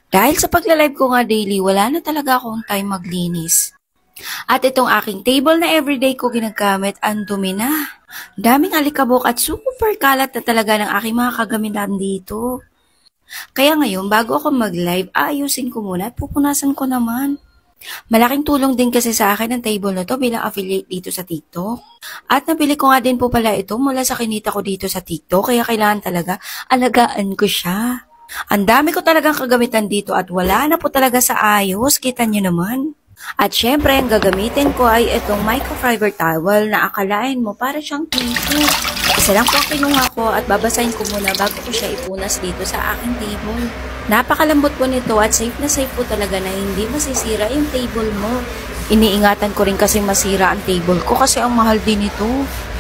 Dahil sa pagla-live ko nga daily, wala na talaga akong time maglinis. At itong aking table na everyday ko ginagamit, ang dumi na. Daming alikabok at super kalat na talaga ng aking mga kagamitan dito. Kaya ngayon, bago ako mag-live, aayusin ko muna at pupunasan ko naman. Malaking tulong din kasi sa akin ang table na to bilang affiliate dito sa TikTok. At nabili ko nga din po pala ito mula sa kinita ko dito sa TikTok, kaya kailangan talaga alagaan ko siya. Ang dami ko talagang kagamitan dito at wala na po talaga sa ayos, kita nyo naman. At syempre, ang gagamitin ko ay itong microfiber towel na akalain mo para siyang tissue. Isa lang po ang kinuha ko at babasahin ko muna bago ko siya ipunas dito sa aking table. Napakalambot po nito at safe na safe po talaga na hindi masisira yung table mo. Iniingatan ko rin kasi masira ang table ko kasi ang mahal din ito.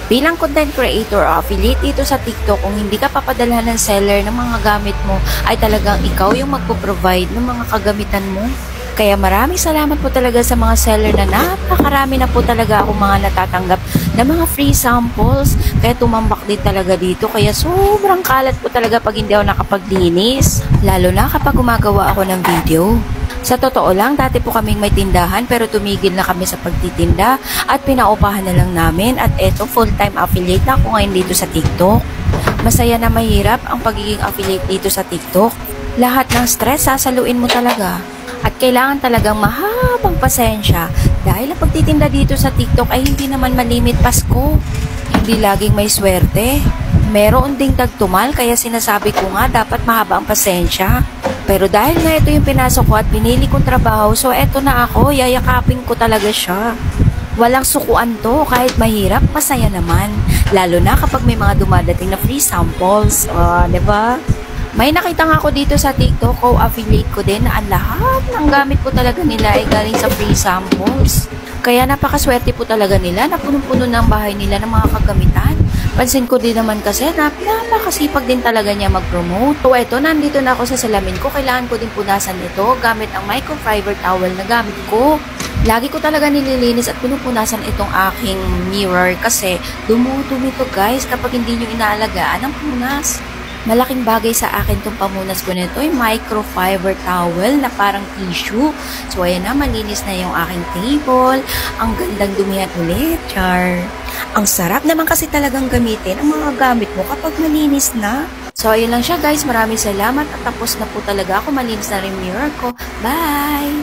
Bilang content creator o affiliate dito sa TikTok, kung hindi ka papadalhan ng seller ng mga gamit mo, ay talagang ikaw yung magpo-provide ng mga kagamitan mo. Kaya maraming salamat po talaga sa mga seller na napakarami na po talaga ako mga natatanggap na mga free samples. Kaya tumambak din talaga dito. Kaya sobrang kalat po talaga pag hindi ako nakapaglinis. Lalo na kapag gumagawa ako ng video. Sa totoo lang, dati po kaming may tindahan pero tumigil na kami sa pagtitinda at pinaupahan na lang namin at eto full-time affiliate na ako ngayon dito sa TikTok. Masaya na mahirap ang pagiging affiliate dito sa TikTok. Lahat ng stress sasaluin mo talaga. At kailangan talagang mahabang pasensya dahil ang pagtitinda dito sa TikTok ay hindi naman malimit Pasko. Hindi laging may swerte. Meron ding tagtumal kaya sinasabi ko nga dapat mahaba ang pasensya. Pero dahil nga ito yung pinasok ko at pinili kong trabaho, so eto na ako, yayakapin ko talaga siya. Walang sukuan to, kahit mahirap, masaya naman. Lalo na kapag may mga dumadating na free samples, diba? May nakita nga ako dito sa TikTok, co-affiliate ko din na ang lahat ng gamit po talaga nila ay galing sa free samples. Kaya napakaswerte po talaga nila na punong-puno ng bahay nila ng mga kagamitan. Pansin ko din naman kasi na napakasipag din talaga niya mag-promote. So eto, nandito na ako sa salamin ko. Kailangan ko din punasan ito gamit ang microfiber towel na gamit ko. Lagi ko talaga nililinis at pinupunasan itong aking mirror kasi dumudumi to guys kapag hindi nyo inaalagaan ang punas. Malaking bagay sa akin itong pamunas ko nito ay microfiber towel na parang tissue. So ayan na, malinis na yung aking table. Ang gandang dumihan ulit, char. Ang sarap naman kasi talagang gamitin ang mga gamit mo kapag malinis na. So ayun lang siya guys, maraming salamat at tapos na po talaga ako, malinis na rin mirror ko. Bye!